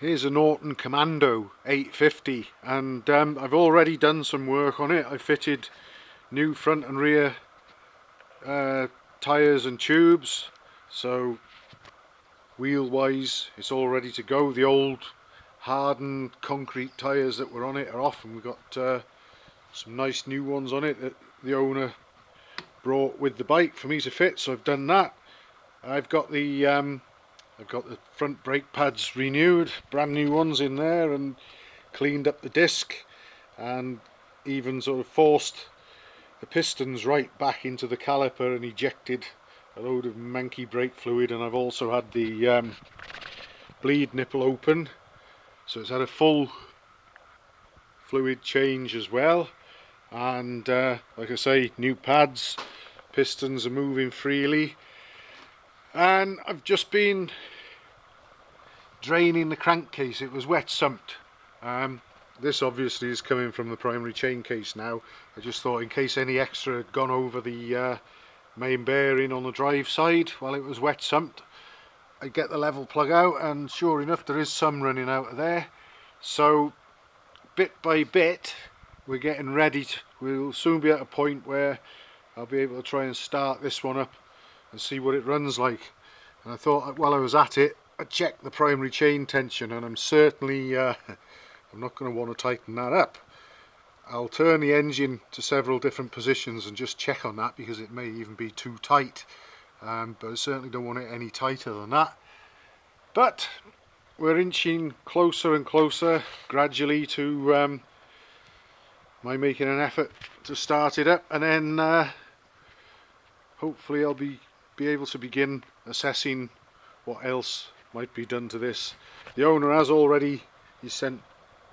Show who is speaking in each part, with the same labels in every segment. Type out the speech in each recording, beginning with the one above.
Speaker 1: Here's a Norton Commando 850, and I've already done some work on it. I fitted new front and rear tyres and tubes, so wheel wise it's all ready to go. The old hardened concrete tyres that were on it are off, and we've got some nice new ones on it that the owner brought with the bike for me to fit, so I've done that. I've got the front brake pads renewed, brand new ones in there, and cleaned up the disc, and even sort of forced the pistons right back into the caliper and ejected a load of manky brake fluid. And I've also had the bleed nipple open, so it's had a full fluid change as well. And like I say, new pads, pistons are moving freely, and I've just been draining the crankcase. It was wet sumped. This obviously is coming from the primary chain case now. I just thought in case any extra had gone over the main bearing on the drive side while it was wet sumped, I'd get the level plug out, and sure enough there is some running out of there. So bit by bit we're getting ready we'll soon be at a point where I'll be able to try and start this one up and see what it runs like. And I thought while I was at it I'd check the primary chain tension, and I'm certainly I'm not going to want to tighten that up. I'll turn the engine to several different positions and just check on that, because it may even be too tight, but I certainly don't want it any tighter than that. But we're inching closer and closer gradually to my making an effort to start it up, and then hopefully I'll be able to begin assessing what else might be done to this. The owner has already sent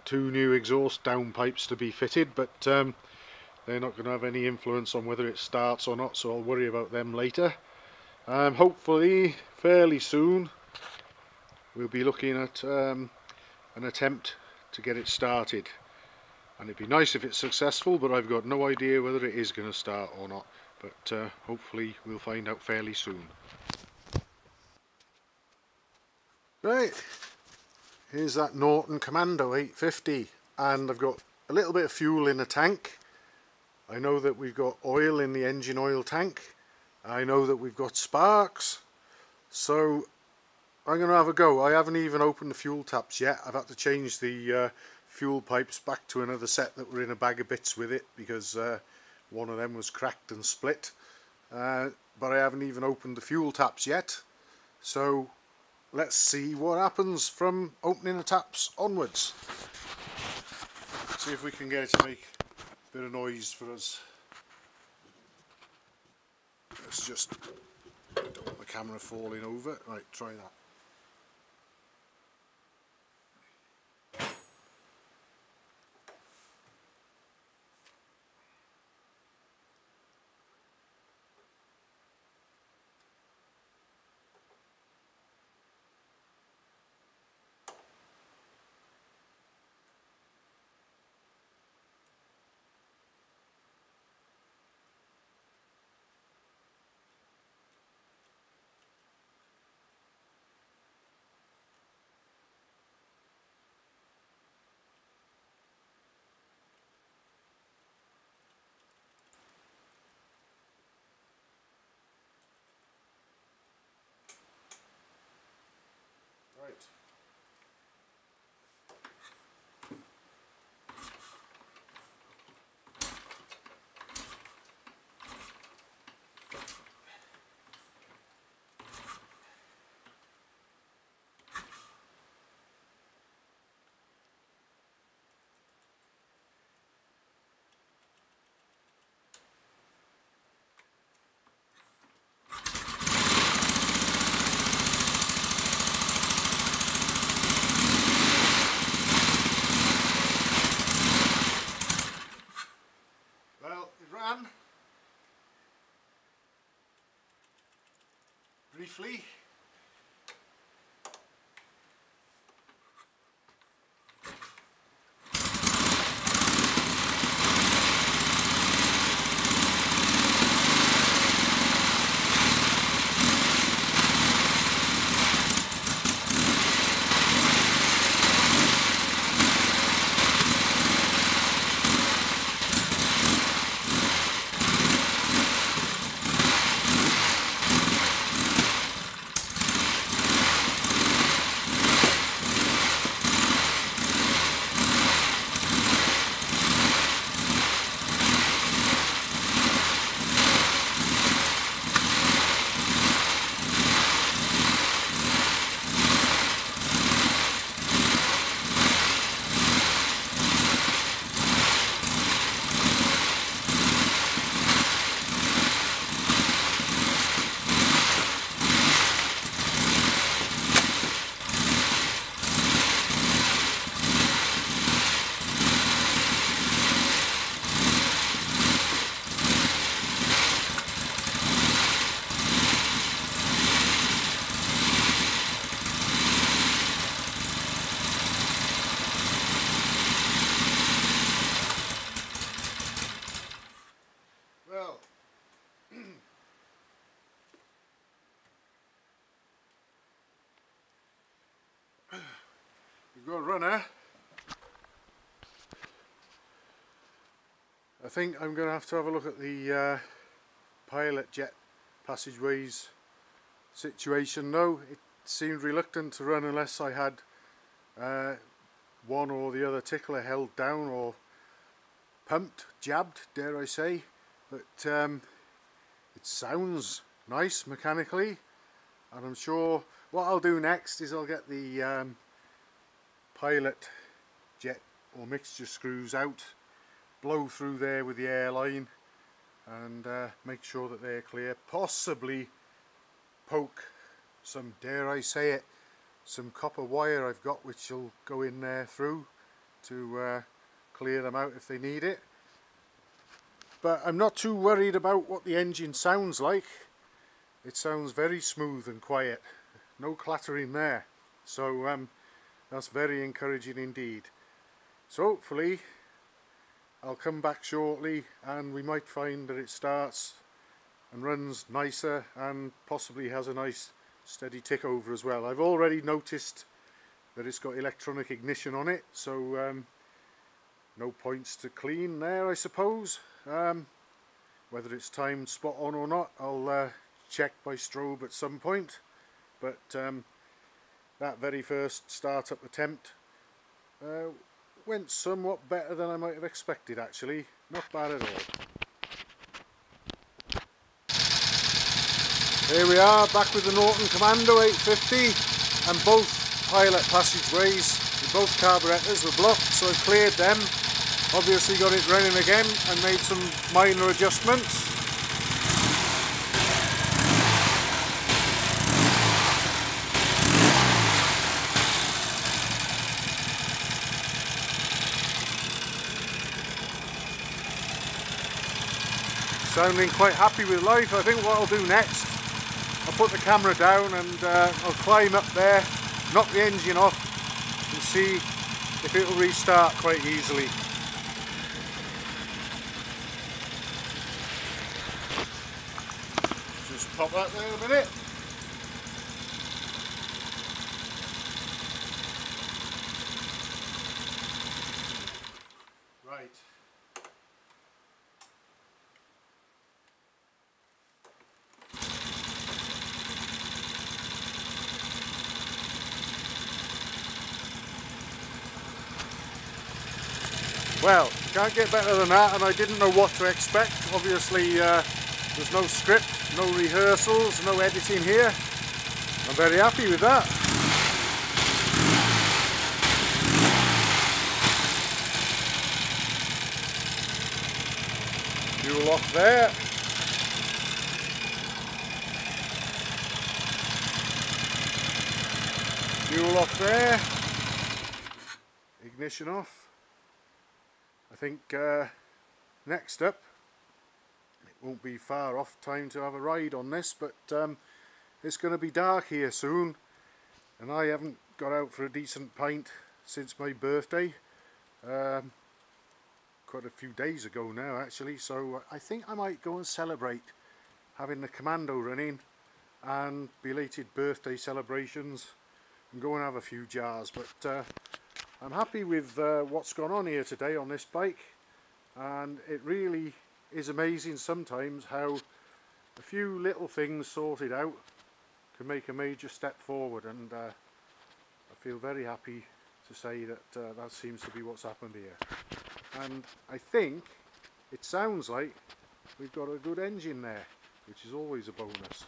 Speaker 1: 2 new exhaust downpipes to be fitted, but they're not going to have any influence on whether it starts or not, so I'll worry about them later. Hopefully fairly soon we'll be looking at an attempt to get it started, and it'd be nice if it's successful, but I've got no idea whether it is going to start or not. But hopefully we'll find out fairly soon. Right, here's that Norton Commando 850, and I've got a little bit of fuel in the tank. I know that we've got oil in the engine oil tank. I know that we've got sparks, so I'm going to have a go. I haven't even opened the fuel taps yet. I've had to change the fuel pipes back to another set that were in a bag of bits with it, because one of them was cracked and split. But I haven't even opened the fuel taps yet, so let's see what happens from opening the taps onwards. See if we can get it to make a bit of noise for us. Let's just, I don't want the camera falling over. Right, try that. We've got a runner. I think I'm going to have a look at the pilot jet passageways situation now. It seemed reluctant to run unless I had one or the other tickler held down or pumped, jabbed, dare I say, but it sounds nice mechanically, and I'm sure what I'll do next is I'll get the pilot jet or mixture screws out, blow through there with the airline and make sure that they're clear, possibly poke some, dare I say it, some copper wire I've got which will go in there through to clear them out if they need it. But I'm not too worried about what the engine sounds like. It sounds very smooth and quiet, no clattering there, so that's very encouraging indeed. So hopefully I'll come back shortly and we might find that it starts and runs nicer and possibly has a nice steady tick over as well. I've already noticed that it's got electronic ignition on it, so no points to clean there, I suppose. Whether it's timed spot on or not, I'll check by strobe at some point, but that very first start-up attempt went somewhat better than I might have expected actually. Not bad at all. Here we are, back with the Norton Commando 850, and both pilot passageways, both carburettors were blocked, so I've cleared them. Obviously got it running again and made some minor adjustments. Sounding quite happy with life. I think what I'll do next, I'll put the camera down and I'll climb up there, knock the engine off and see if it'll restart quite easily. Just pop that there a minute. Right. Well, can't get better than that, and I didn't know what to expect. Obviously there's no script, no rehearsals, no editing here. I'm very happy with that. Fuel off there. Fuel off there. Ignition off. I think next up, it won't be far off time to have a ride on this, but it's going to be dark here soon and I haven't got out for a decent pint since my birthday, quite a few days ago now actually, so I think I might go and celebrate having the Commando running and belated birthday celebrations and go and have a few jars. But I'm happy with what's gone on here today on this bike, and it really is amazing sometimes how a few little things sorted out can make a major step forward, and I feel very happy to say that that seems to be what's happened here. And I think it sounds like we've got a good engine there, which is always a bonus.